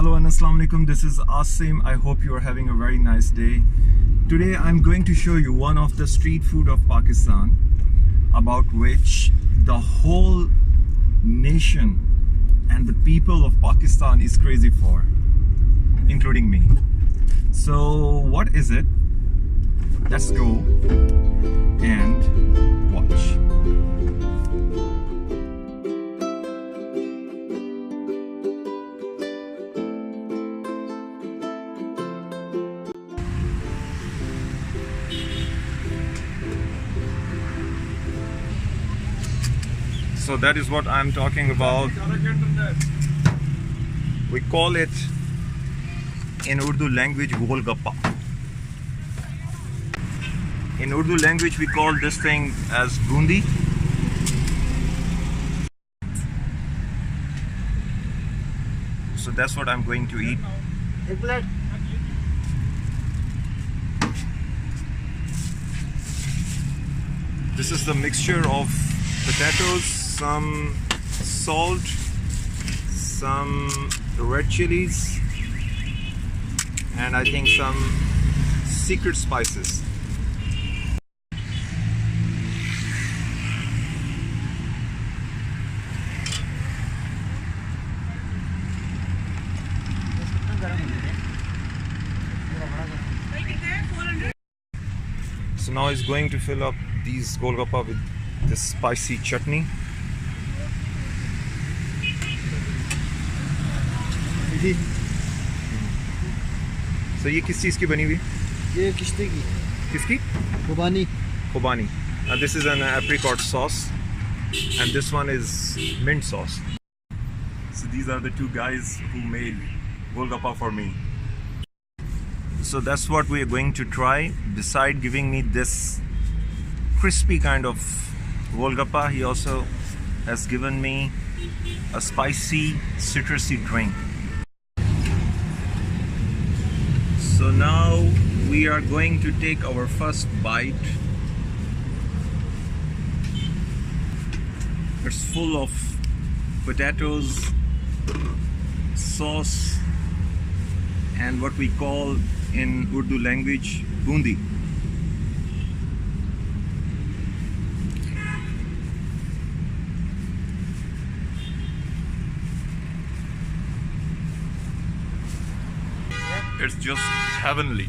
Hello and Assalamu alaikum. This is Asim. I hope you are having a very nice day. Today I'm going to show you one of the street food of Pakistan about which the whole nation and the people of Pakistan is crazy for, including me. So what is it? Let's go and watch. So that is what I'm talking about. We call it in Urdu language Gol Gappay. In Urdu language we call this thing as boondi. So that's what I'm going to eat. This is the mixture of potatoes, some salt, some red chillies, and I think some secret spices. So now he's going to fill up these Gol Gappay with this spicy chutney. So ये किस चीज़ की बनी हुई? ये किश्ते की. किसकी? Khobani. Khobani. This is an apricot sauce, and this one is mint sauce. So these are the two guys who made Gol Gappay for me. So that's what we are going to try. Beside giving me this crispy kind of Gol Gappay, he also has given me a spicy citrusy drink. So now we are going to take our first bite. It's full of potatoes, sauce, and what we call in Urdu language boondi. It's just heavenly.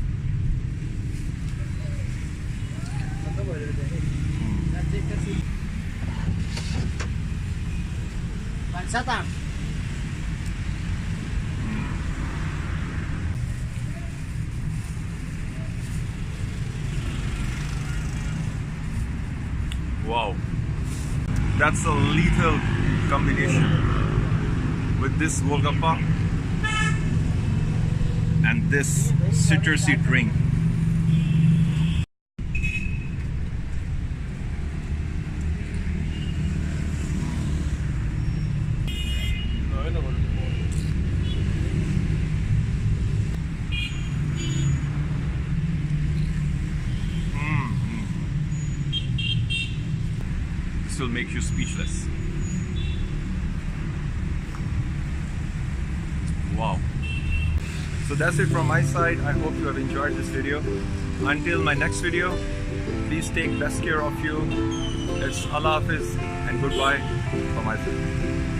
Wow, that's a lethal combination with this Gol Gappay and this citrusy drink. This will make you speechless. Wow. So that's it from my side. I hope you have enjoyed this video. Until my next video, please take best care of you. It's Allah Hafiz and goodbye from my side.